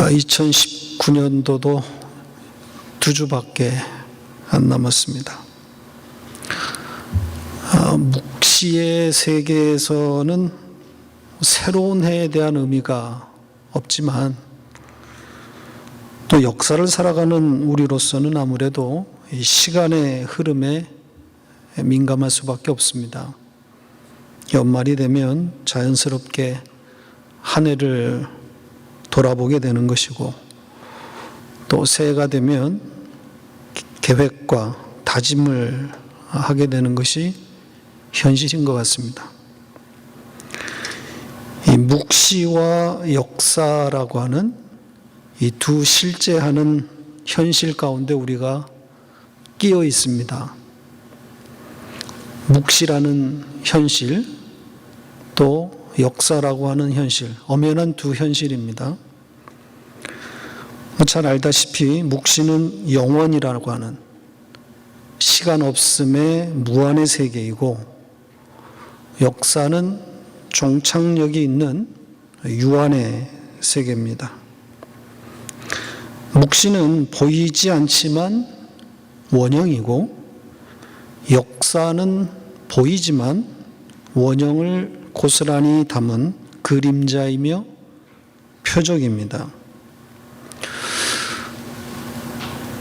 2019년도도 2주밖에 안 남았습니다. 묵시의 세계에서는 새로운 해에 대한 의미가 없지만 또 역사를 살아가는 우리로서는 아무래도 이 시간의 흐름에 민감할 수밖에 없습니다. 연말이 되면 자연스럽게 한 해를 돌아보게 되는 것이고, 또 새해가 되면 계획과 다짐을 하게 되는 것이 현실인 것 같습니다. 이 묵시와 역사라고 하는 이 두 실제하는 현실 가운데 우리가 끼어 있습니다. 묵시라는 현실, 또 역사라고 하는 현실, 엄연한 두 현실입니다. 잘 알다시피 묵시는 영원이라고 하는 시간 없음의 무한의 세계이고, 역사는 종착역이 있는 유한의 세계입니다. 묵시는 보이지 않지만 원형이고, 역사는 보이지만 원형을 고스란히 담은 그림자이며 표적입니다.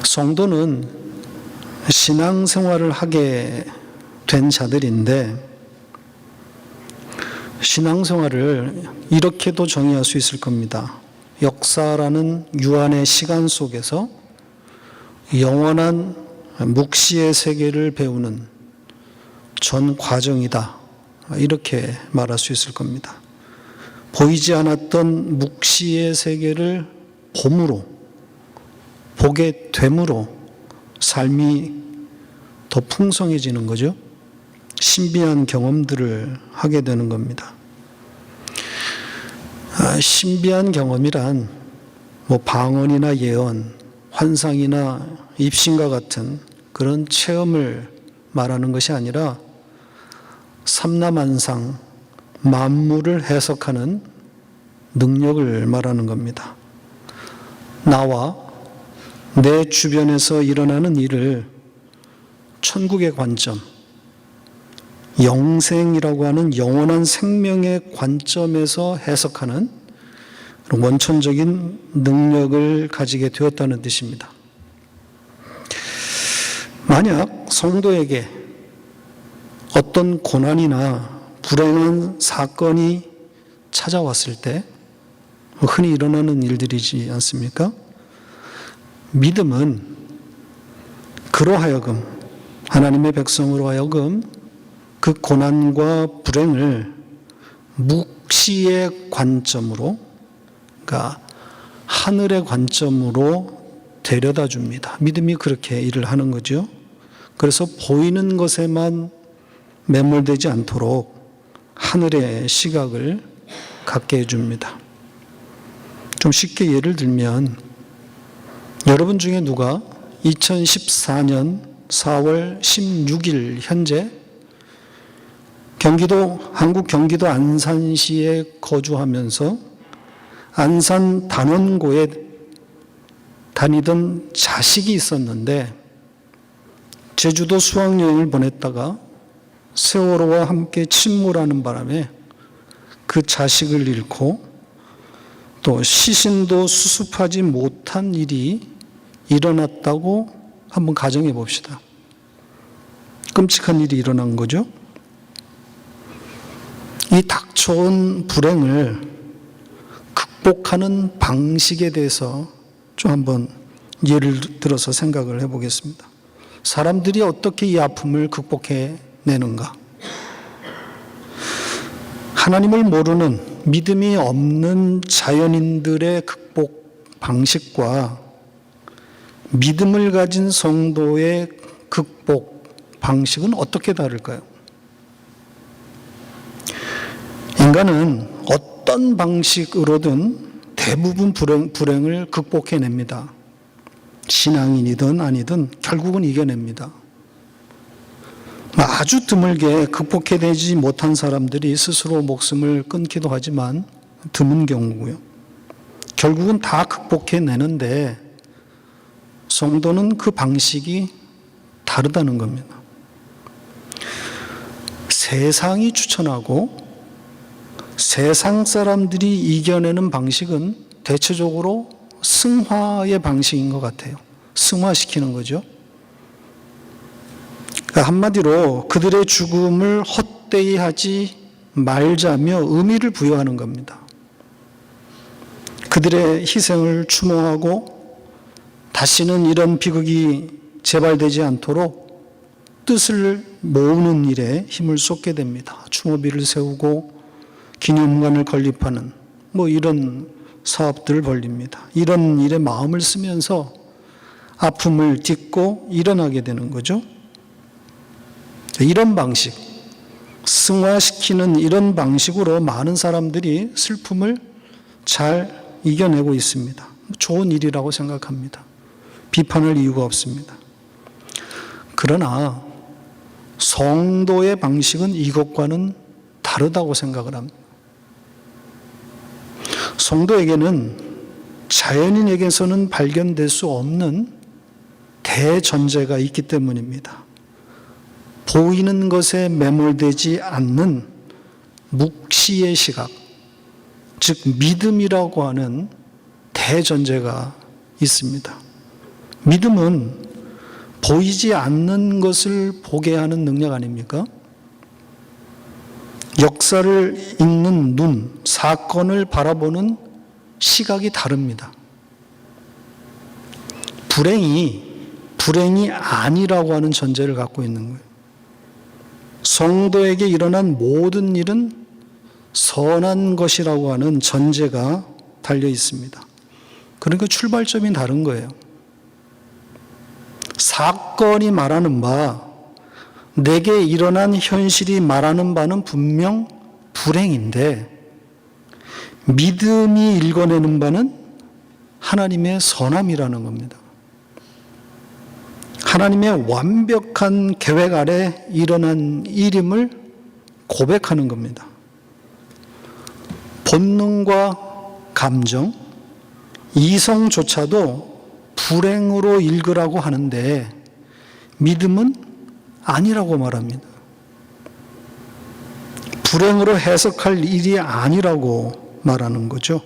성도는 신앙생활을 하게 된 자들인데, 신앙생활을 이렇게도 정의할 수 있을 겁니다. 역사라는 유한의 시간 속에서 영원한 묵시의 세계를 배우는 전 과정이다, 이렇게 말할 수 있을 겁니다. 보이지 않았던 묵시의 세계를 봄으로 보게 됨으로 삶이 더 풍성해지는 거죠. 신비한 경험들을 하게 되는 겁니다. 신비한 경험이란 방언이나 예언, 환상이나 입신과 같은 그런 체험을 말하는 것이 아니라 삼라만상, 만물을 해석하는 능력을 말하는 겁니다. 나와 내 주변에서 일어나는 일을 천국의 관점, 영생이라고 하는 영원한 생명의 관점에서 해석하는 원천적인 능력을 가지게 되었다는 뜻입니다. 만약 성도에게 어떤 고난이나 불행한 사건이 찾아왔을 때, 흔히 일어나는 일들이지 않습니까? 믿음은 그로 하여금, 하나님의 백성으로 하여금 그 고난과 불행을 묵시의 관점으로, 그러니까 하늘의 관점으로 데려다 줍니다. 믿음이 그렇게 일을 하는 거죠. 그래서 보이는 것에만 매몰되지 않도록 하늘의 시각을 갖게 해줍니다. 좀 쉽게 예를 들면, 여러분 중에 누가 2014년 4월 16일 현재 한국 경기도 안산시에 거주하면서 안산 단원고에 다니던 자식이 있었는데, 제주도 수학여행을 보냈다가 세월호와 함께 침몰하는 바람에 그 자식을 잃고 또 시신도 수습하지 못한 일이 일어났다고 한번 가정해 봅시다. 끔찍한 일이 일어난 거죠. 이 닥쳐온 불행을 극복하는 방식에 대해서 좀 한번 예를 들어서 생각을 해보겠습니다. 사람들이 어떻게 이 아픔을 극복해내는가? 하나님을 모르는 믿음이 없는 자연인들의 극복 방식과 믿음을 가진 성도의 극복 방식은 어떻게 다를까요? 인간은 어떤 방식으로든 대부분 불행을 극복해냅니다. 신앙인이든 아니든 결국은 이겨냅니다. 아주 드물게 극복해내지 못한 사람들이 스스로 목숨을 끊기도 하지만 드문 경우고요. 결국은 다 극복해내는데 성도는 그 방식이 다르다는 겁니다. 세상이 추천하고 세상 사람들이 이겨내는 방식은 대체적으로 승화의 방식인 것 같아요. 승화시키는 거죠. 그러니까 한마디로 그들의 죽음을 헛되이 하지 말자며 의미를 부여하는 겁니다. 그들의 희생을 추모하고 다시는 이런 비극이 재발되지 않도록 뜻을 모으는 일에 힘을 쏟게 됩니다. 추모비를 세우고 기념관을 건립하는 이런 사업들을 벌립니다. 이런 일에 마음을 쓰면서 아픔을 딛고 일어나게 되는 거죠. 이런 방식, 승화시키는 이런 방식으로 많은 사람들이 슬픔을 잘 이겨내고 있습니다. 좋은 일이라고 생각합니다. 비판할 이유가 없습니다. 그러나 성도의 방식은 이것과는 다르다고 생각을 합니다. 성도에게는 자연인에게서는 발견될 수 없는 대전제가 있기 때문입니다. 보이는 것에 매몰되지 않는 묵시의 시각, 즉 믿음이라고 하는 대전제가 있습니다. 믿음은 보이지 않는 것을 보게 하는 능력 아닙니까? 역사를 읽는 눈, 사건을 바라보는 시각이 다릅니다. 불행이 아니라고 하는 전제를 갖고 있는 거예요. 성도에게 일어난 모든 일은 선한 것이라고 하는 전제가 달려 있습니다. 그러니까 출발점이 다른 거예요. 사건이 말하는 바, 내게 일어난 현실이 말하는 바는 분명 불행인데 믿음이 읽어내는 바는 하나님의 선함이라는 겁니다. 하나님의 완벽한 계획 아래 일어난 일임을 고백하는 겁니다. 본능과 감정, 이성조차도 불행으로 읽으라고 하는데 믿음은 아니라고 말합니다. 불행으로 해석할 일이 아니라고 말하는 거죠.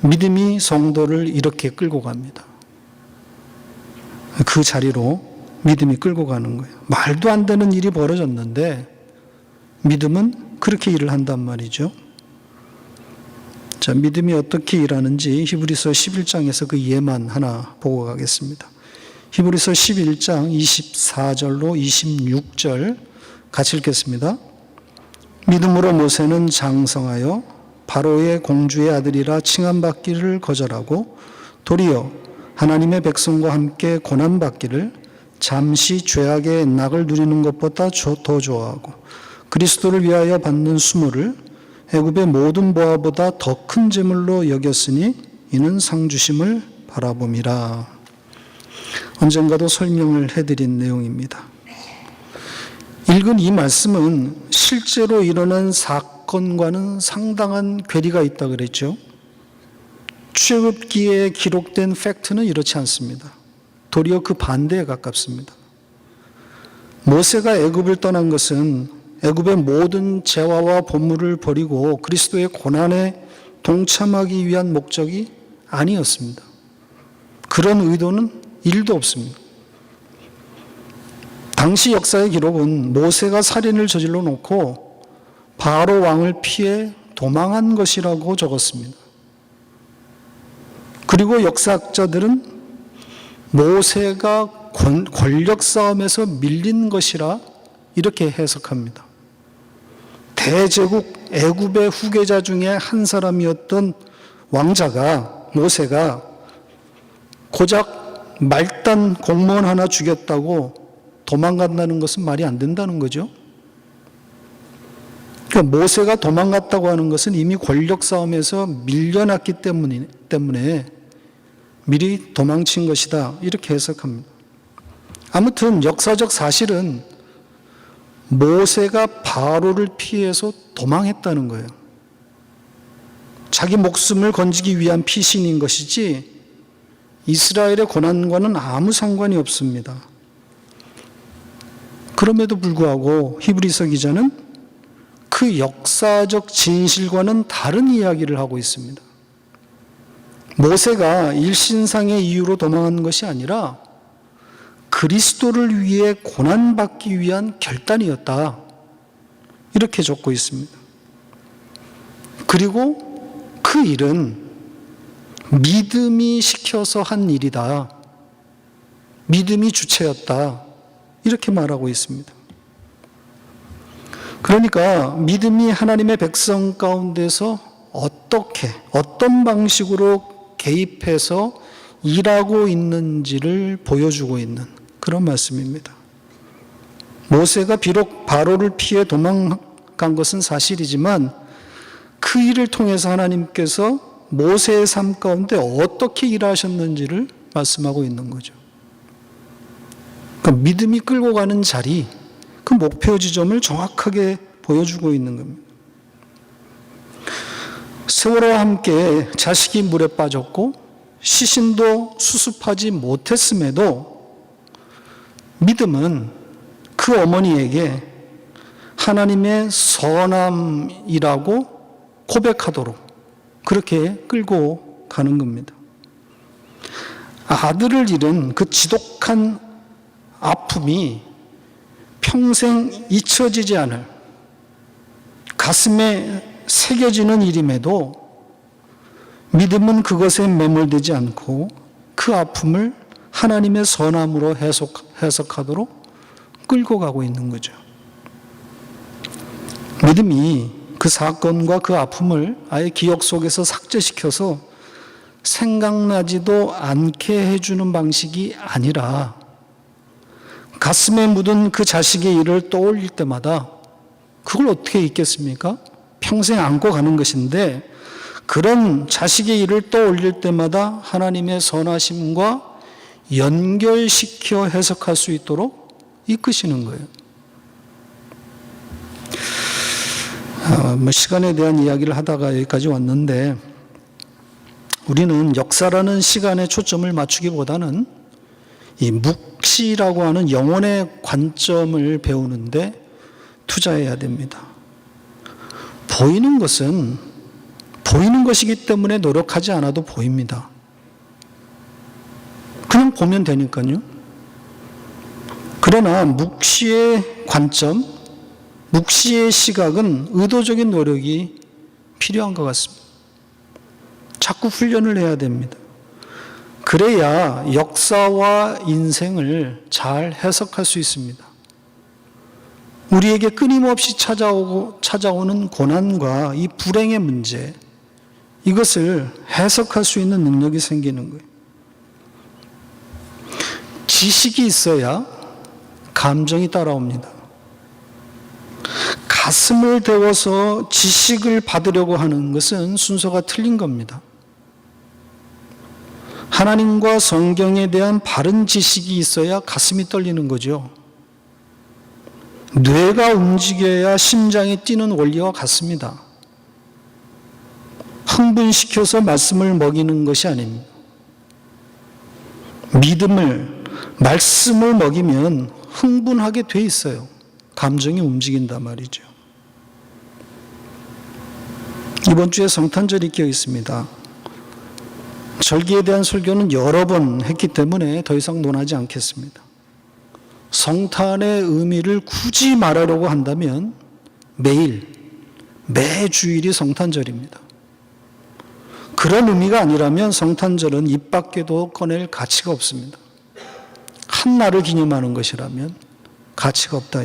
믿음이 성도를 이렇게 끌고 갑니다. 그 자리로 믿음이 끌고 가는 거예요. 말도 안 되는 일이 벌어졌는데 믿음은 그렇게 일을 한단 말이죠. 자, 믿음이 어떻게 일하는지 히브리서 11장에서 그 예만 하나 보고 가겠습니다. 히브리서 11장 24절로 26절 같이 읽겠습니다. 믿음으로 모세는 장성하여 바로의 공주의 아들이라 칭함받기를 거절하고 도리어 하나님의 백성과 함께 고난받기를 잠시 죄악의 낙을 누리는 것보다 더 좋아하고 그리스도를 위하여 받는 수모를 애굽의 모든 보화보다 더 큰 재물로 여겼으니 이는 상 주심을 바라봄이라. 언젠가도 설명을 해드린 내용입니다. 읽은 이 말씀은 실제로 일어난 사건과는 상당한 괴리가 있다 그랬죠. 출애굽기에 기록된 팩트는 이렇지 않습니다. 도리어 그 반대에 가깝습니다. 모세가 애굽을 떠난 것은 애굽의 모든 재화와 보물을 버리고 그리스도의 고난에 동참하기 위한 목적이 아니었습니다. 그런 의도는 1도 없습니다. 당시 역사의 기록은 모세가 살인을 저질러 놓고 바로 왕을 피해 도망한 것이라고 적었습니다. 그리고 역사학자들은 모세가 권력 싸움에서 밀린 것이라 이렇게 해석합니다. 대제국 애굽의 후계자 중에 한 사람이었던 왕자가 모세가 고작 말단 공무원 하나 죽였다고 도망간다는 것은 말이 안 된다는 거죠. 그러니까 모세가 도망갔다고 하는 것은 이미 권력 싸움에서 밀려났기 때문에 미리 도망친 것이다 이렇게 해석합니다. 아무튼 역사적 사실은 모세가 바로를 피해서 도망했다는 거예요. 자기 목숨을 건지기 위한 피신인 것이지 이스라엘의 고난과는 아무 상관이 없습니다. 그럼에도 불구하고 히브리서 기자는 그 역사적 진실과는 다른 이야기를 하고 있습니다. 모세가 일신상의 이유로 도망한 것이 아니라 그리스도를 위해 고난받기 위한 결단이었다. 이렇게 적고 있습니다. 그리고 그 일은 믿음이 시켜서 한 일이다. 믿음이 주체였다. 이렇게 말하고 있습니다. 그러니까 믿음이 하나님의 백성 가운데서 어떤 방식으로 개입해서 일하고 있는지를 보여주고 있는 그런 말씀입니다. 모세가 비록 바로를 피해 도망간 것은 사실이지만 그 일을 통해서 하나님께서 모세의 삶 가운데 어떻게 일하셨는지를 말씀하고 있는 거죠. 그러니까 믿음이 끌고 가는 자리, 그 목표 지점을 정확하게 보여주고 있는 겁니다. 세월호와 함께 자식이 물에 빠졌고 시신도 수습하지 못했음에도 믿음은 그 어머니에게 하나님의 선함이라고 고백하도록 그렇게 끌고 가는 겁니다. 아들을 잃은 그 지독한 아픔이 평생 잊혀지지 않을 가슴에 새겨지는 일임에도 믿음은 그것에 매몰되지 않고 그 아픔을 하나님의 선함으로 해석하도록 끌고 가고 있는 거죠. 믿음이 그 사건과 그 아픔을 아예 기억 속에서 삭제시켜서 생각나지도 않게 해주는 방식이 아니라 가슴에 묻은 그 자식의 일을 떠올릴 때마다 그걸 어떻게 잊겠습니까? 평생 안고 가는 것인데 그런 자식의 일을 떠올릴 때마다 하나님의 선하심과 연결시켜 해석할 수 있도록 이끄시는 거예요. 시간에 대한 이야기를 하다가 여기까지 왔는데 우리는 역사라는 시간에 초점을 맞추기보다는 이 묵시라고 하는 영혼의 관점을 배우는데 투자해야 됩니다. 보이는 것은 보이는 것이기 때문에 노력하지 않아도 보입니다. 그냥 보면 되니까요. 그러나 묵시의 관점, 묵시의 시각은 의도적인 노력이 필요한 것 같습니다. 자꾸 훈련을 해야 됩니다. 그래야 역사와 인생을 잘 해석할 수 있습니다. 우리에게 끊임없이 찾아오는 고난과 이 불행의 문제, 이것을 해석할 수 있는 능력이 생기는 거예요. 지식이 있어야 감정이 따라옵니다. 가슴을 데워서 지식을 받으려고 하는 것은 순서가 틀린 겁니다. 하나님과 성경에 대한 바른 지식이 있어야 가슴이 떨리는 거죠. 뇌가 움직여야 심장이 뛰는 원리와 같습니다. 흥분시켜서 말씀을 먹이는 것이 아닙니다. 말씀을 먹이면 흥분하게 돼 있어요. 감정이 움직인단 말이죠. 이번 주에 성탄절이 껴 있습니다. 절기에 대한 설교는 여러 번 했기 때문에 더 이상 논하지 않겠습니다. 성탄의 의미를 굳이 말하려고 한다면 매주일이 성탄절입니다. 그런 의미가 아니라면 성탄절은 입 밖에도 꺼낼 가치가 없습니다. 한 날을 기념하는 것이라면 가치가 없다.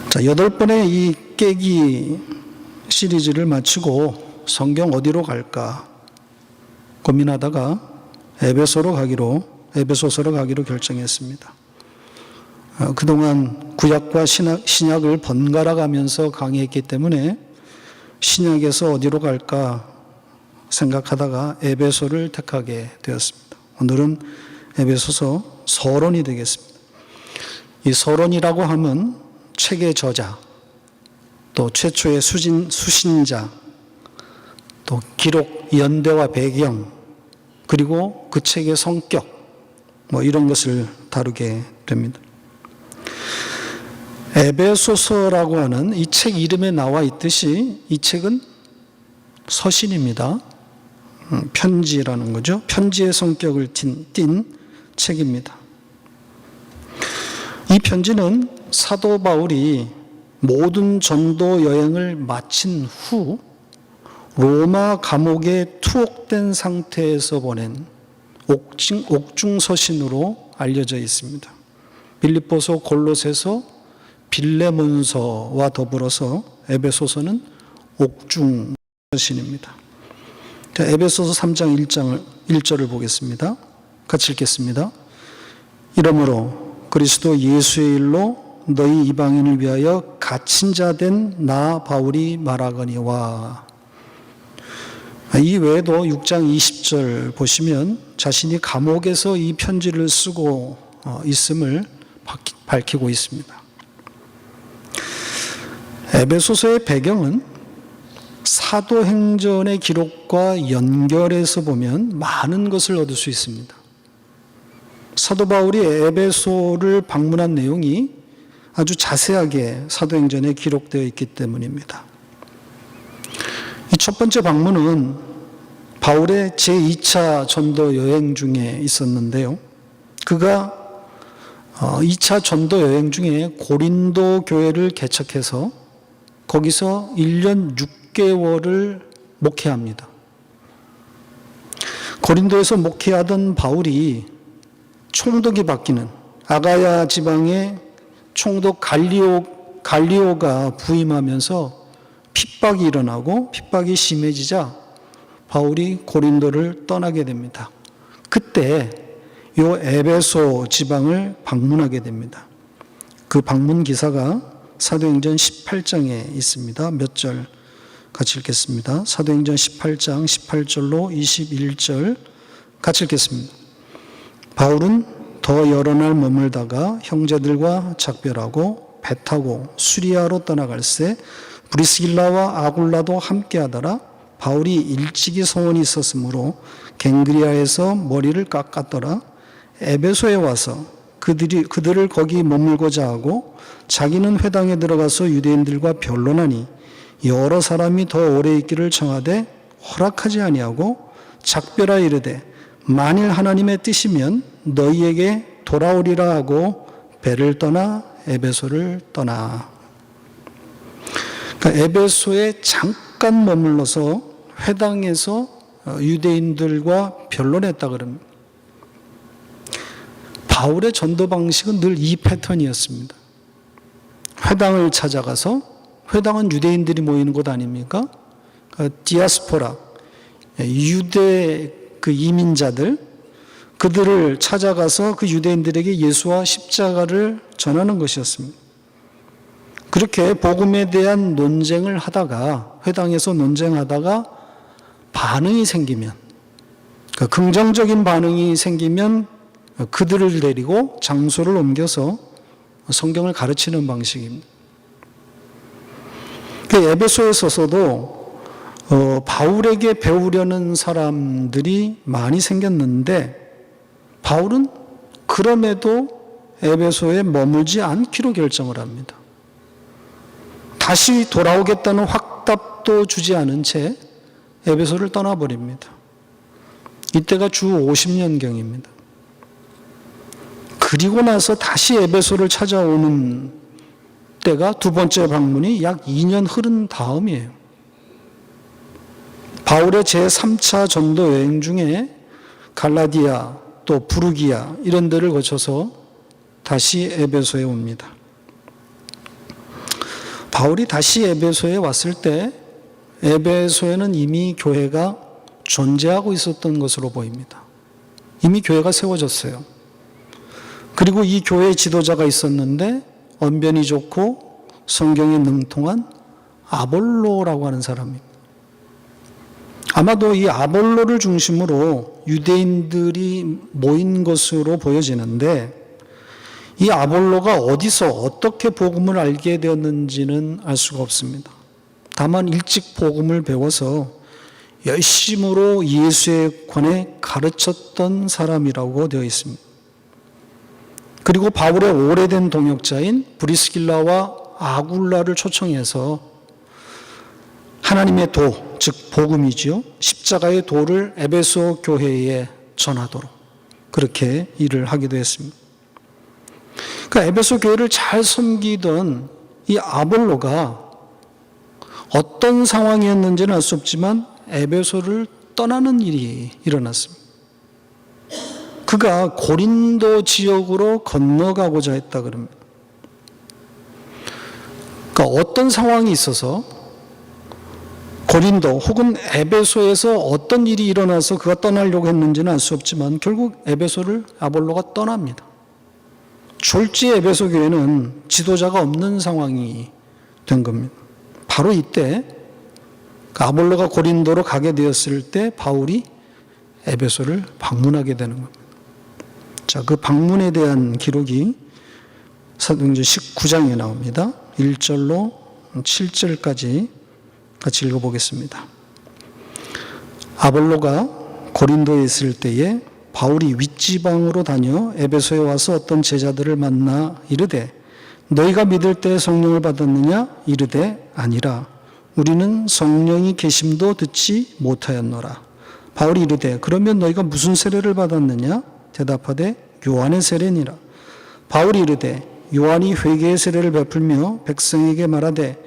자, 8번의 이 깨기 시리즈를 마치고 성경 어디로 갈까 고민하다가 에베소서로 가기로 결정했습니다. 그동안 구약과 신약을 번갈아 가면서 강의했기 때문에 신약에서 어디로 갈까 생각하다가 에베소를 택하게 되었습니다. 오늘은 에베소서 서론이 되겠습니다. 이 서론이라고 하면 책의 저자, 또 최초의 수신자, 또 기록 연대와 배경, 그리고 그 책의 성격, 이런 것을 다루게 됩니다. 에베소서라고 하는 이 책 이름에 나와 있듯이 이 책은 서신입니다. 편지라는 거죠. 편지의 성격을 띤 책입니다. 이 편지는 사도 바울이 모든 전도 여행을 마친 후 로마 감옥에 투옥된 상태에서 보낸 옥중 서신으로 알려져 있습니다. 빌립보서, 골로새서, 빌레몬서와 더불어서 에베소서는 옥중 서신입니다. 자, 에베소서 3장 1절을 보겠습니다. 같이 읽겠습니다. 이러므로 그리스도 예수의 일로 너희 이방인을 위하여 갇힌 자 된 나 바울이 말하거니와. 이 외에도 6장 20절 보시면 자신이 감옥에서 이 편지를 쓰고 있음을 밝히고 있습니다. 에베소서의 배경은 사도행전의 기록과 연결해서 보면 많은 것을 얻을 수 있습니다. 사도 바울이 에베소를 방문한 내용이 아주 자세하게 사도행전에 기록되어 있기 때문입니다. 이 첫 번째 방문은 바울의 제2차 전도 여행 중에 있었는데요. 그가 2차 전도 여행 중에 고린도 교회를 개척해서 거기서 1년 6개월을 목회합니다. 고린도에서 목회하던 바울이 총독이 바뀌는 아가야 지방의 총독 갈리오가 부임하면서 핍박이 일어나고 핍박이 심해지자 바울이 고린도를 떠나게 됩니다. 그때 이 에베소 지방을 방문하게 됩니다. 그 방문 기사가 사도행전 18장에 있습니다. 몇 절 같이 읽겠습니다. 사도행전 18장 18절로 21절 같이 읽겠습니다. 바울은 더 여러 날 머물다가 형제들과 작별하고 배 타고 수리아로 떠나갈새 브리스길라와 아굴라도 함께하더라. 바울이 일찍이 소원이 있었으므로 갱그리아에서 머리를 깎았더라. 에베소에 와서 그들을 거기 머물고자 하고 자기는 회당에 들어가서 유대인들과 변론하니 여러 사람이 더 오래 있기를 청하되 허락하지 아니하고 작별하 이르되 만일 하나님의 뜻이면 너희에게 돌아오리라 하고 배를 떠나 에베소를 떠나. 그러니까 에베소에 잠깐 머물러서 회당에서 유대인들과 변론했다 그럽니다. 바울의 전도 방식은 늘 이 패턴이었습니다. 회당을 찾아가서, 회당은 유대인들이 모이는 곳 아닙니까? 디아스포라, 유대 그 이민자들, 그들을 찾아가서 그 유대인들에게 예수와 십자가를 전하는 것이었습니다. 그렇게 복음에 대한 논쟁을 하다가, 회당에서 논쟁하다가 반응이 생기면, 긍정적인 반응이 생기면 그들을 데리고 장소를 옮겨서 성경을 가르치는 방식입니다. 에베소에서도 바울에게 배우려는 사람들이 많이 생겼는데 바울은 그럼에도 에베소에 머물지 않기로 결정을 합니다. 다시 돌아오겠다는 확답도 주지 않은 채 에베소를 떠나버립니다. 이때가 주 50년경입니다. 그리고 나서 다시 에베소를 찾아오는 때가 두 번째 방문이 약 2년 흐른 다음이에요. 바울의 제3차 전도 여행 중에 갈라디아 또 부르기아 이런 데를 거쳐서 다시 에베소에 옵니다. 바울이 다시 에베소에 왔을 때 에베소에는 이미 교회가 존재하고 있었던 것으로 보입니다. 이미 교회가 세워졌어요. 그리고 이 교회의 지도자가 있었는데 언변이 좋고 성경에 능통한 아볼로라고 하는 사람입니다. 아마도 이 아볼로를 중심으로 유대인들이 모인 것으로 보여지는데 이 아볼로가 어디서 어떻게 복음을 알게 되었는지는 알 수가 없습니다. 다만 일찍 복음을 배워서 열심으로 예수에 관해 가르쳤던 사람이라고 되어 있습니다. 그리고 바울의 오래된 동역자인 브리스길라와 아굴라를 초청해서 하나님의 도, 즉 복음이지요. 십자가의 도를 에베소 교회에 전하도록 그렇게 일을 하기도 했습니다. 그러니까 에베소 교회를 잘 섬기던 이 아볼로가 어떤 상황이었는지는 알 수 없지만 에베소를 떠나는 일이 일어났습니다. 그가 고린도 지역으로 건너가고자 했다 그럽니다. 그러니까 어떤 상황이 있어서 고린도 혹은 에베소에서 어떤 일이 일어나서 그가 떠나려고 했는지는 알 수 없지만 결국 에베소를 아볼로가 떠납니다. 졸지 에베소 교회는 지도자가 없는 상황이 된 겁니다. 바로 이때 아볼로가 고린도로 가게 되었을 때 바울이 에베소를 방문하게 되는 겁니다. 자, 그 방문에 대한 기록이 사도행전 19장에 나옵니다. 1절로 7절까지 같이 읽어보겠습니다. 아볼로가 고린도에 있을 때에 바울이 윗지방으로 다녀 에베소에 와서 어떤 제자들을 만나 이르되 너희가 믿을 때 성령을 받았느냐? 이르되 아니라 우리는 성령이 계심도 듣지 못하였노라. 바울이 이르되 그러면 너희가 무슨 세례를 받았느냐? 대답하되 요한의 세례니라. 바울이 이르되 요한이 회개의 세례를 베풀며 백성에게 말하되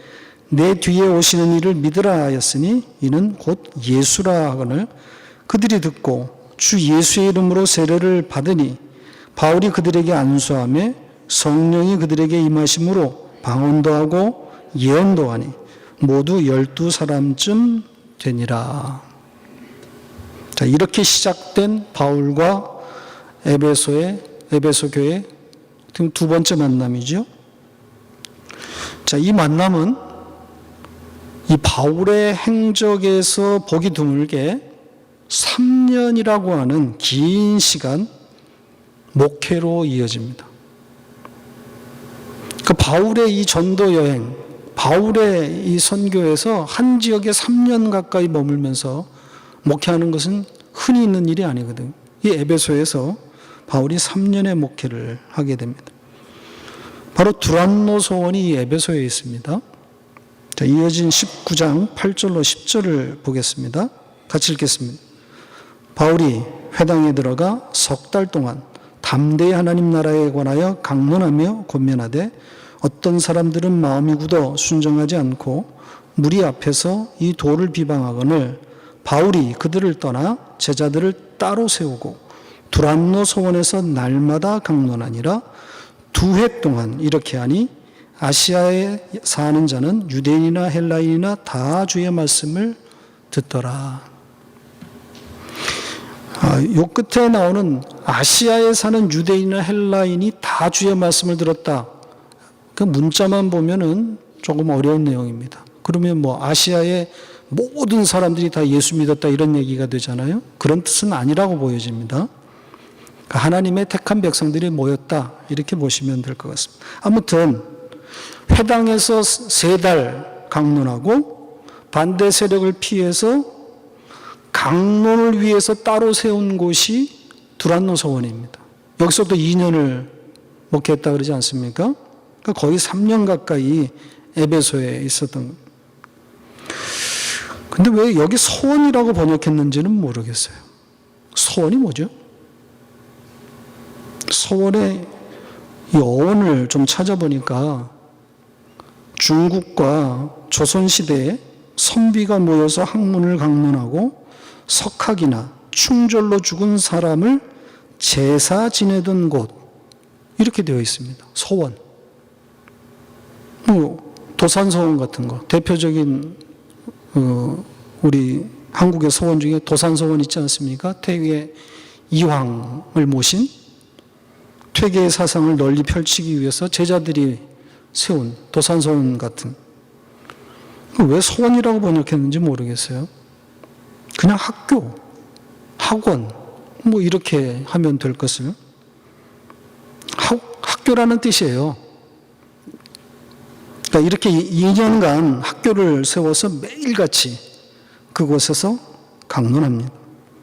내 뒤에 오시는 이를 믿으라 하였으니 이는 곧 예수라 하거늘 그들이 듣고 주 예수의 이름으로 세례를 받으니 바울이 그들에게 안수하며 성령이 그들에게 임하심으로 방언도 하고 예언도 하니 모두 12사람쯤 되니라. 자, 이렇게 시작된 바울과 에베소 교회 두 번째 만남이죠. 자, 이 만남은 이 바울의 행적에서 보기 드물게 3년이라고 하는 긴 시간 목회로 이어집니다. 그 바울의 이 전도 여행, 바울의 이 선교에서 한 지역에 3년 가까이 머물면서 목회하는 것은 흔히 있는 일이 아니거든요. 이 에베소에서 바울이 3년의 목회를 하게 됩니다. 바로 두란노 소원이 이 에베소에 있습니다. 자, 이어진 19장 8절로 10절을 보겠습니다. 같이 읽겠습니다. 바울이 회당에 들어가 석 달 동안 담대히 하나님 나라에 관하여 강론하며 권면하되 어떤 사람들은 마음이 굳어 순종하지 않고 무리 앞에서 이 도를 비방하거늘 바울이 그들을 떠나 제자들을 따로 세우고 두란노 소원에서 날마다 강론하니라. 2해 동안 이렇게 하니 아시아에 사는 자는 유대인이나 헬라인이나 다 주의 말씀을 듣더라. 요 끝에 나오는 아시아에 사는 유대인이나 헬라인이 다 주의 말씀을 들었다. 그 문자만 보면은 조금 어려운 내용입니다. 그러면 뭐 아시아의 모든 사람들이 다 예수 믿었다 이런 얘기가 되잖아요. 그런 뜻은 아니라고 보여집니다. 하나님의 택한 백성들이 모였다 이렇게 보시면 될 것 같습니다. 아무튼 회당에서 3달 강론하고 반대 세력을 피해서 강론을 위해서 따로 세운 곳이 두란노 소원입니다. 여기서도 2년을 목회했다 그러지 않습니까? 그러니까 거의 3년 가까이 에베소에 있었던 겁니다. 근데 왜 여기 소원이라고 번역했는지는 모르겠어요. 소원이 뭐죠? 소원의 이 어원을 좀 찾아보니까 중국과 조선시대에 선비가 모여서 학문을 강론하고 석학이나 충절로 죽은 사람을 제사 지내던 곳 이렇게 되어 있습니다. 소원. 도산소원 같은 거 대표적인 우리 한국의 소원 중에 도산소원 있지 않습니까? 퇴계 이황을 모신 퇴계의 사상을 널리 펼치기 위해서 제자들이 세운 도산소원 같은. 왜 소원이라고 번역했는지 모르겠어요. 그냥 학교, 학원 뭐 이렇게 하면 될 것을 학교라는 뜻이에요. 그러니까 이렇게 2년간 학교를 세워서 매일같이 그곳에서 강론합니다.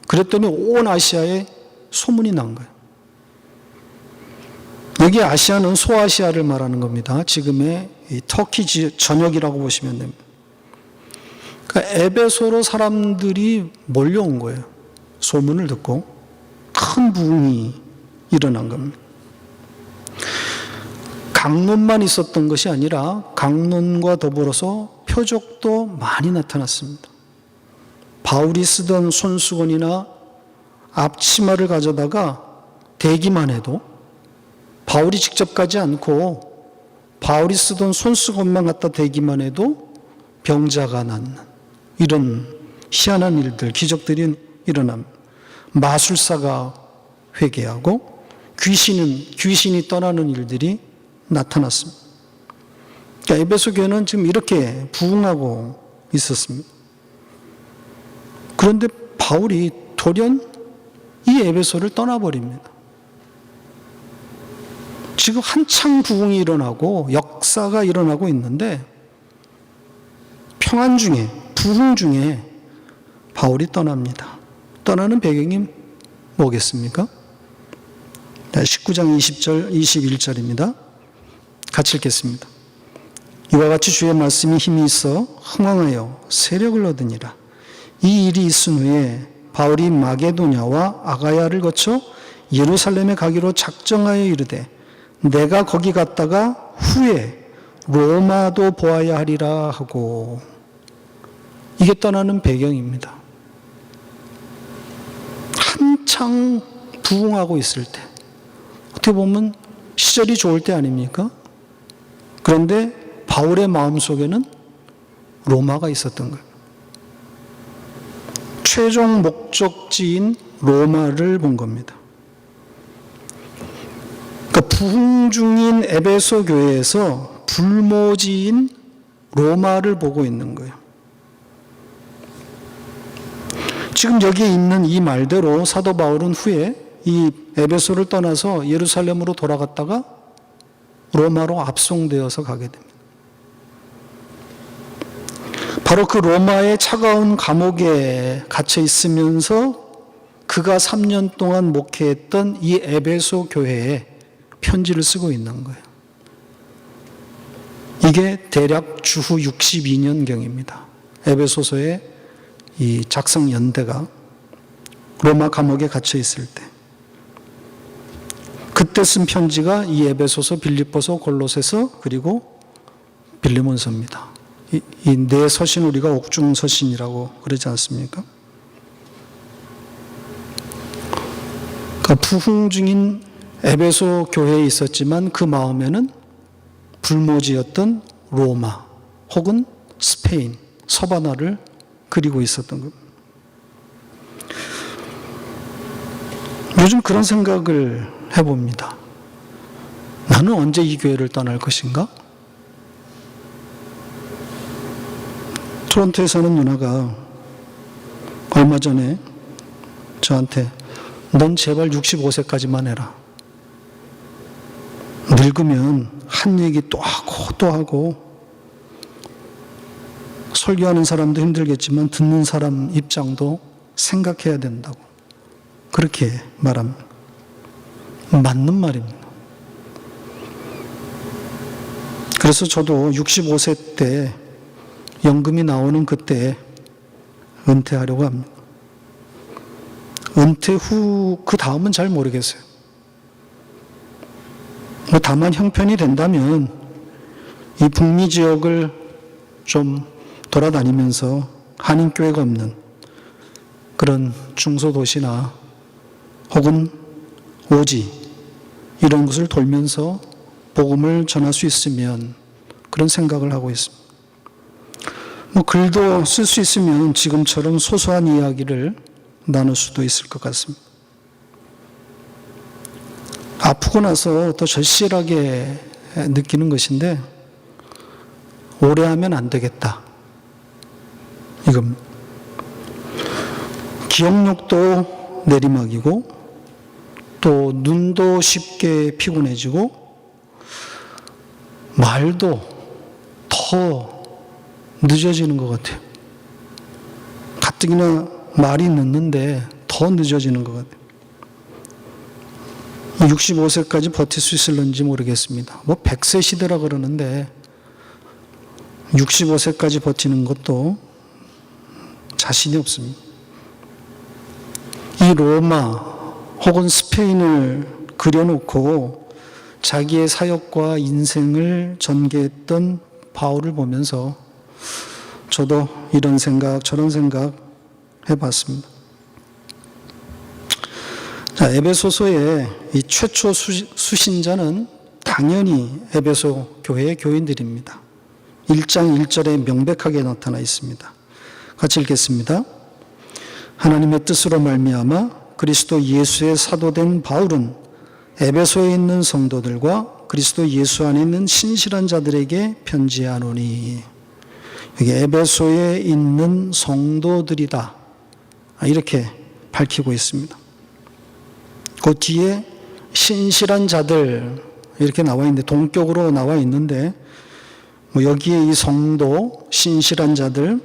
그랬더니 온 아시아에 소문이 난 거예요. 여기 아시아는 소아시아를 말하는 겁니다. 지금의 이 터키 전역이라고 보시면 됩니다. 그러니까 에베소로 사람들이 몰려온 거예요. 소문을 듣고 큰 부흥이 일어난 겁니다. 강론만 있었던 것이 아니라 강론과 더불어서 표적도 많이 나타났습니다. 바울이 쓰던 손수건이나 앞치마를 가져다가 대기만 해도 바울이 직접 가지 않고 바울이 쓰던 손수건만 갖다 대기만 해도 병자가 낫는 이런 희한한 일들, 기적들이 일어납니다. 마술사가 회개하고 귀신이 떠나는 일들이 나타났습니다. 그러니까 에베소 교회는 지금 이렇게 부흥하고 있었습니다. 그런데 바울이 돌연 이 에베소를 떠나버립니다. 지금 한창 부흥이 일어나고 역사가 일어나고 있는데 평안 중에, 부흥 중에 바울이 떠납니다. 떠나는 배경이 뭐겠습니까? 19장 20절, 21절입니다. 같이 읽겠습니다. 이와 같이 주의 말씀이 힘이 있어 흥왕하여 세력을 얻으니라. 이 일이 있은 후에 바울이 마게도냐와 아가야를 거쳐 예루살렘에 가기로 작정하여 이르되 내가 거기 갔다가 후에 로마도 보아야 하리라 하고, 이게 떠나는 배경입니다. 한창 부흥하고 있을 때, 어떻게 보면 시절이 좋을 때 아닙니까? 그런데 바울의 마음속에는 로마가 있었던 거예요. 최종 목적지인 로마를 본 겁니다. 그러니까 부흥 중인 에베소 교회에서 불모지인 로마를 보고 있는 거예요. 지금 여기에 있는 이 말대로 사도 바울은 후에 이 에베소를 떠나서 예루살렘으로 돌아갔다가 로마로 압송되어서 가게 됩니다. 바로 그 로마의 차가운 감옥에 갇혀 있으면서 그가 3년 동안 목회했던 이 에베소 교회에 편지를 쓰고 있는 거예요. 이게 대략 주후 62년경입니다. 에베소서의 이 작성 연대가 로마 감옥에 갇혀 있을 때, 그때 쓴 편지가 이 에베소서, 빌립보서, 골로새서, 그리고 빌레몬서입니다. 이 네 서신 우리가 옥중서신이라고 그러지 않습니까? 그러니까 부흥 중인 에베소 교회에 있었지만 그 마음에는 불모지였던 로마 혹은 스페인, 서바나를 그리고 있었던 겁니다. 요즘 그런 생각을 해봅니다. 나는 언제 이 교회를 떠날 것인가? 토론토에 사는 누나가 얼마 전에 저한테 넌 제발 65세까지만 해라. 늙으면 한 얘기 또 하고 또 하고 설교하는 사람도 힘들겠지만 듣는 사람 입장도 생각해야 된다고 그렇게 말합니다. 맞는 말입니다. 그래서 저도 65세 때 연금이 나오는 그때 은퇴하려고 합니다. 은퇴 후 그 다음은 잘 모르겠어요. 다만 형편이 된다면 이 북미 지역을 좀 돌아다니면서 한인교회가 없는 그런 중소도시나 혹은 오지 이런 곳을 돌면서 복음을 전할 수 있으면 그런 생각을 하고 있습니다. 글도 쓸 수 있으면 지금처럼 소소한 이야기를 나눌 수도 있을 것 같습니다. 아프고 나서 더 절실하게 느끼는 것인데 오래 하면 안 되겠다. 이겁니다. 기억력도 내리막이고 또 눈도 쉽게 피곤해지고 말도 더 늦어지는 것 같아요. 가뜩이나 말이 늦는데 더 늦어지는 것 같아요. 65세까지 버틸 수 있을런지 모르겠습니다. 100세 시대라 그러는데 65세까지 버티는 것도 자신이 없습니다. 이 로마 혹은 스페인을 그려놓고 자기의 사역과 인생을 전개했던 바울을 보면서 저도 이런 생각 저런 생각 해봤습니다. 자, 에베소서의 이 최초 수신자는 당연히 에베소 교회의 교인들입니다. 1장 1절에 명백하게 나타나 있습니다. 같이 읽겠습니다. 하나님의 뜻으로 말미암아 그리스도 예수의 사도된 바울은 에베소에 있는 성도들과 그리스도 예수 안에 있는 신실한 자들에게 편지하노니. 여기 에베소에 있는 성도들이다, 이렇게 밝히고 있습니다. 그 뒤에 신실한 자들 이렇게 나와 있는데, 동격으로 나와 있는데 여기에 이 성도, 신실한 자들,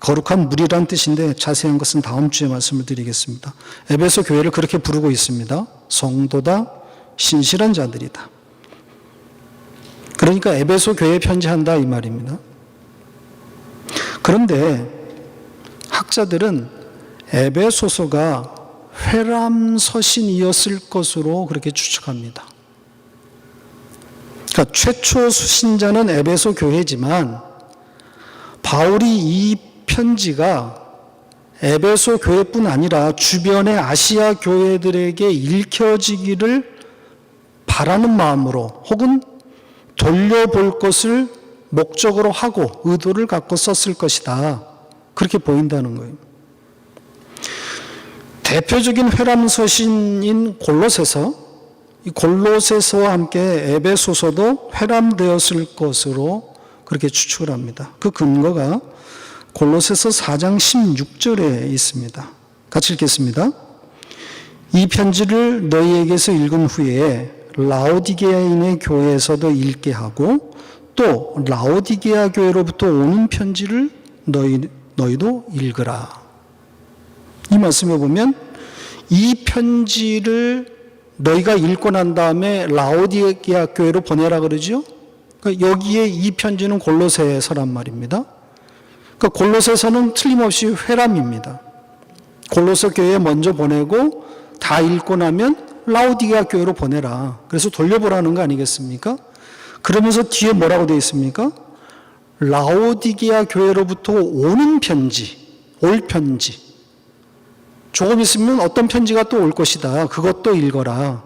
거룩한 무리란 뜻인데 자세한 것은 다음 주에 말씀을 드리겠습니다. 에베소 교회를 그렇게 부르고 있습니다. 성도다, 신실한 자들이다. 그러니까 에베소 교회에 편지한다 이 말입니다. 그런데 학자들은 에베소서가 회람서신이었을 것으로 그렇게 추측합니다. 그러니까 최초 수신자는 에베소 교회지만 바울이 이 편지가 에베소 교회뿐 아니라 주변의 아시아 교회들에게 읽혀지기를 바라는 마음으로 혹은 돌려볼 것을 목적으로 하고 의도를 갖고 썼을 것이다, 그렇게 보인다는 거예요. 대표적인 회람서신인 골로새서, 이 골로새서와 함께 에베소서도 회람되었을 것으로 그렇게 추측을 합니다. 그 근거가 골로새서 4장 16절에 있습니다. 같이 읽겠습니다. 이 편지를 너희에게서 읽은 후에 라오디게아인의 교회에서도 읽게 하고 또 라오디게아 교회로부터 오는 편지를 너희도 읽으라. 이 말씀에 보면 이 편지를 너희가 읽고 난 다음에 라오디게아 교회로 보내라 그러죠. 그러니까 여기에 이 편지는 골로새서란 말입니다. 그러니까 골로새서는 틀림없이 회람입니다. 골로새 교회에 먼저 보내고 다 읽고 나면 라오디게아 교회로 보내라. 그래서 돌려보라는 거 아니겠습니까? 그러면서 뒤에 뭐라고 되어 있습니까? 라오디게아 교회로부터 오는 편지, 올 편지. 조금 있으면 어떤 편지가 또 올 것이다. 그것도 읽어라.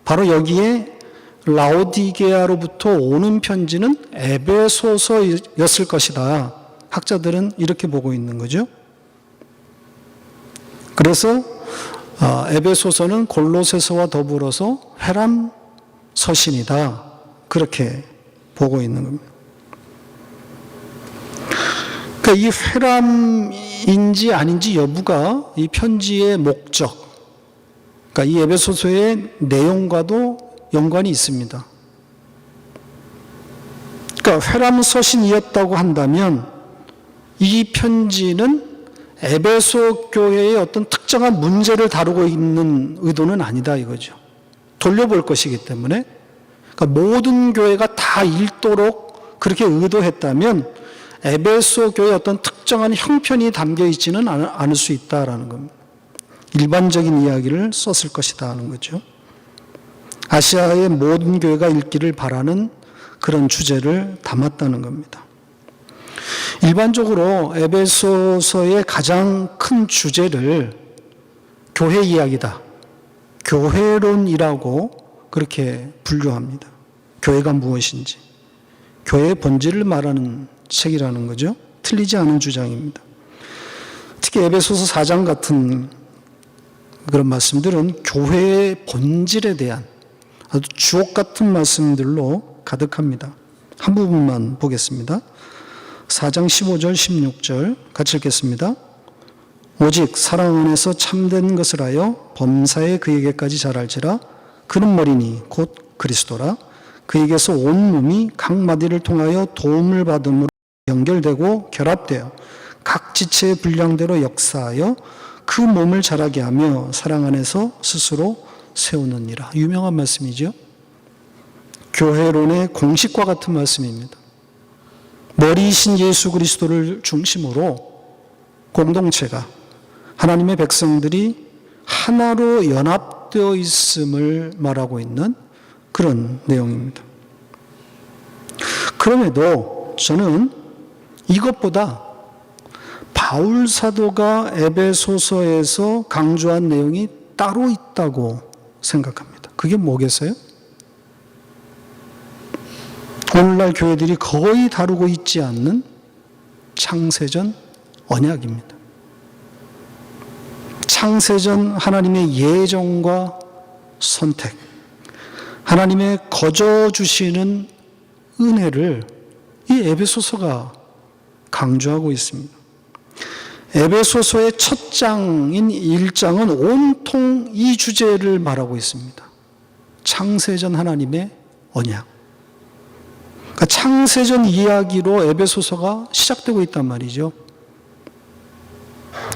바로 여기에 라오디게아로부터 오는 편지는 에베소서였을 것이다. 학자들은 이렇게 보고 있는 거죠. 그래서 에베소서는 골로새서와 더불어서 회람 서신이다, 그렇게 보고 있는 겁니다. 그러니까 이 회람인지 아닌지 여부가 이 편지의 목적, 그러니까 이 에베소서의 내용과도 연관이 있습니다. 그러니까 회람 서신이었다고 한다면 이 편지는 에베소 교회의 어떤 특정한 문제를 다루고 있는 의도는 아니다 이거죠. 돌려볼 것이기 때문에. 그러니까 모든 교회가 다 읽도록 그렇게 의도했다면 에베소 교회의 어떤 특정한 형편이 담겨 있지는 않을 수 있다라는 겁니다. 일반적인 이야기를 썼을 것이다 하는 거죠. 아시아의 모든 교회가 읽기를 바라는 그런 주제를 담았다는 겁니다. 일반적으로 에베소서의 가장 큰 주제를 교회 이야기다, 교회론이라고 그렇게 분류합니다. 교회가 무엇인지, 교회의 본질을 말하는 책이라는 거죠. 틀리지 않은 주장입니다. 특히 에베소서 4장 같은 그런 말씀들은 교회의 본질에 대한 아주 주옥 같은 말씀들로 가득합니다. 한 부분만 보겠습니다. 4장 15절 16절 같이 읽겠습니다. 오직 사랑 안에서 참된 것을 하여 범사에 그에게까지 자랄지라. 그는 머리니 곧 그리스도라. 그에게서 온 몸이 각 마디를 통하여 도움을 받음으로 연결되고 결합되어 각 지체의 분량대로 역사하여 그 몸을 자라게 하며 사랑 안에서 스스로 세우느니라. 유명한 말씀이죠. 교회론의 공식과 같은 말씀입니다. 머리이신 예수 그리스도를 중심으로 공동체가, 하나님의 백성들이 하나로 연합되어 있음을 말하고 있는 그런 내용입니다. 그럼에도 저는 이것보다 바울 사도가 에베소서에서 강조한 내용이 따로 있다고 생각합니다. 그게 뭐겠어요? 오늘날 교회들이 거의 다루고 있지 않는 창세전 언약입니다. 창세전 하나님의 예정과 선택, 하나님의 거저 주시는 은혜를 이 에베소서가 강조하고 있습니다. 에베소서의 첫 장인 1장은 온통 이 주제를 말하고 있습니다. 창세전 하나님의 언약. 그러니까 창세전 이야기로 에베소서가 시작되고 있단 말이죠.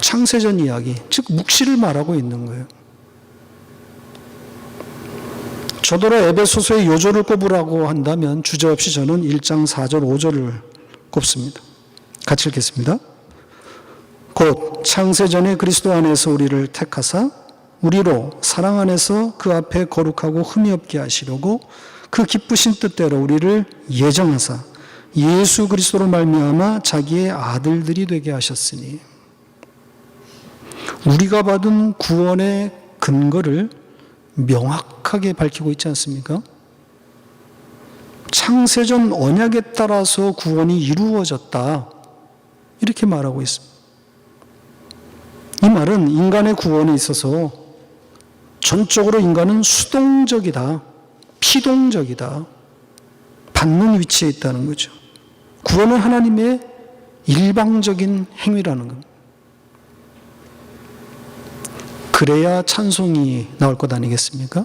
창세전 이야기, 즉 묵시를 말하고 있는 거예요. 저더러 에베소서의 요절을 꼽으라고 한다면 주저없이 저는 1장 4절 5절을 꼽습니다. 같이 읽겠습니다. 곧 창세전에 그리스도 안에서 우리를 택하사 우리로 사랑 안에서 그 앞에 거룩하고 흠이 없게 하시려고 그 기쁘신 뜻대로 우리를 예정하사 예수 그리스도로 말미암아 자기의 아들들이 되게 하셨으니, 우리가 받은 구원의 근거를 명확하게 밝히고 있지 않습니까? 창세전 언약에 따라서 구원이 이루어졌다, 이렇게 말하고 있습니다. 이 말은 인간의 구원에 있어서 전적으로 인간은 수동적이다, 피동적이다, 받는 위치에 있다는 거죠. 구원은 하나님의 일방적인 행위라는 겁니다. 그래야 찬송이 나올 것 아니겠습니까?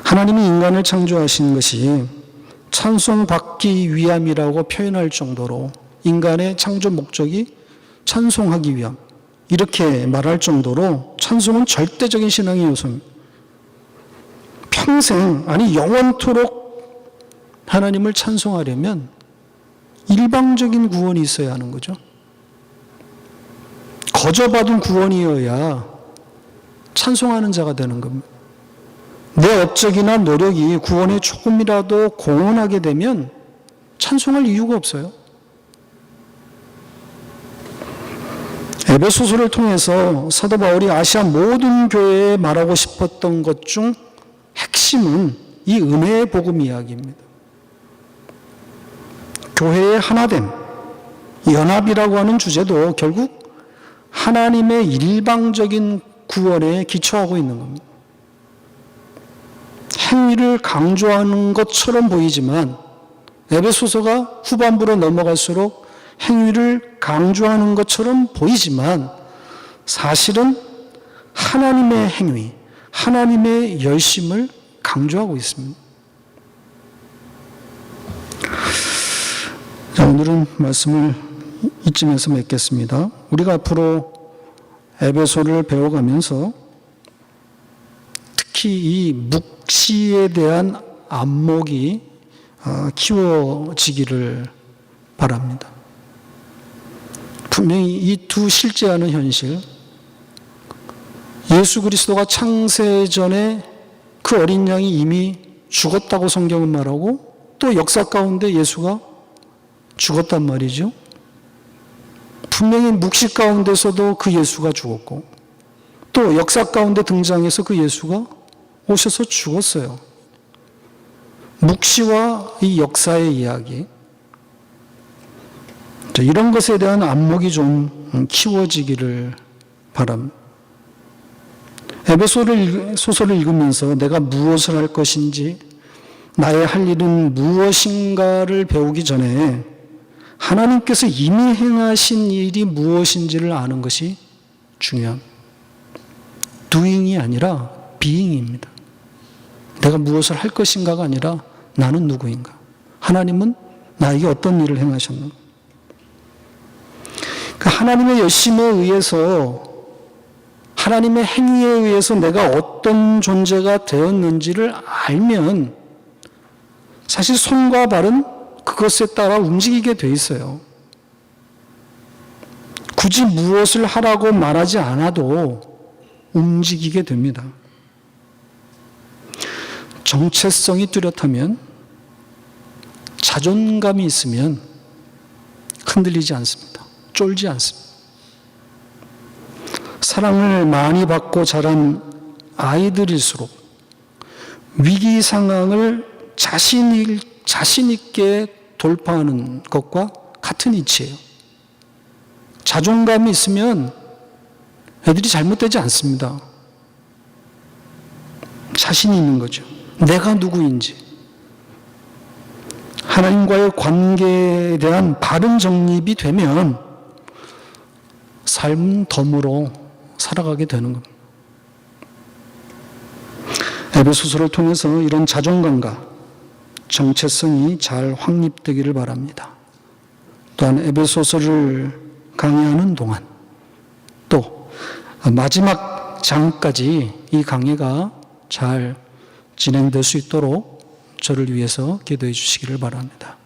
하나님이 인간을 창조하신 것이 찬송받기 위함이라고 표현할 정도로 인간의 창조 목적이 찬송하기 위함, 이렇게 말할 정도로 찬송은 절대적인 신앙의 요소입니다. 평생, 아니 영원토록 하나님을 찬송하려면 일방적인 구원이 있어야 하는 거죠. 거저받은 구원이어야 찬송하는 자가 되는 겁니다. 내 업적이나 노력이 구원에 조금이라도 공헌하게 되면 찬송할 이유가 없어요. 에베소서를 통해서 사도 바울이 아시아 모든 교회에 말하고 싶었던 것 중 핵심은 이 은혜의 복음 이야기입니다. 교회의 하나됨, 연합이라고 하는 주제도 결국 하나님의 일방적인 구원에 기초하고 있는 겁니다. 행위를 강조하는 것처럼 보이지만 에베소서가 후반부로 넘어갈수록 행위를 강조하는 것처럼 보이지만 사실은 하나님의 행위, 하나님의 열심을 강조하고 있습니다. 자, 오늘은 말씀을 이쯤에서 맺겠습니다. 우리가 앞으로 에베소를 배워가면서 특히 이 묵시에 대한 안목이 키워지기를 바랍니다. 분명히 이 두 실제하는 현실, 예수 그리스도가 창세전에 그 어린 양이 이미 죽었다고 성경은 말하고 또 역사 가운데 예수가 죽었단 말이죠. 분명히 묵시 가운데서도 그 예수가 죽었고 또 역사 가운데 등장해서 그 예수가 오셔서 죽었어요. 묵시와 이 역사의 이야기, 이런 것에 대한 안목이 좀 키워지기를 바랍니다. 에베소서를 읽으면서 내가 무엇을 할 것인지, 나의 할 일은 무엇인가를 배우기 전에 하나님께서 이미 행하신 일이 무엇인지를 아는 것이 중요합니다. doing이 아니라 being입니다. 내가 무엇을 할 것인가가 아니라 나는 누구인가? 하나님은 나에게 어떤 일을 행하셨는가? 그 하나님의 열심에 의해서, 하나님의 행위에 의해서 내가 어떤 존재가 되었는지를 알면 사실 손과 발은 그것에 따라 움직이게 돼 있어요. 굳이 무엇을 하라고 말하지 않아도 움직이게 됩니다. 정체성이 뚜렷하면, 자존감이 있으면 흔들리지 않습니다. 쫄지 않습니다. 사랑을 많이 받고 자란 아이들일수록 위기 상황을 자신 있게 돌파하는 것과 같은 이치예요. 자존감이 있으면 애들이 잘못되지 않습니다. 자신이 있는 거죠. 내가 누구인지. 하나님과의 관계에 대한 바른 정립이 되면 삶은 덤으로 살아가게 되는 겁니다. 에베소서를 통해서 이런 자존감과 정체성이 잘 확립되기를 바랍니다. 또한 에베소서를 강의하는 동안, 또 마지막 장까지 이 강의가 잘 진행될 수 있도록 저를 위해서 기도해 주시기를 바랍니다.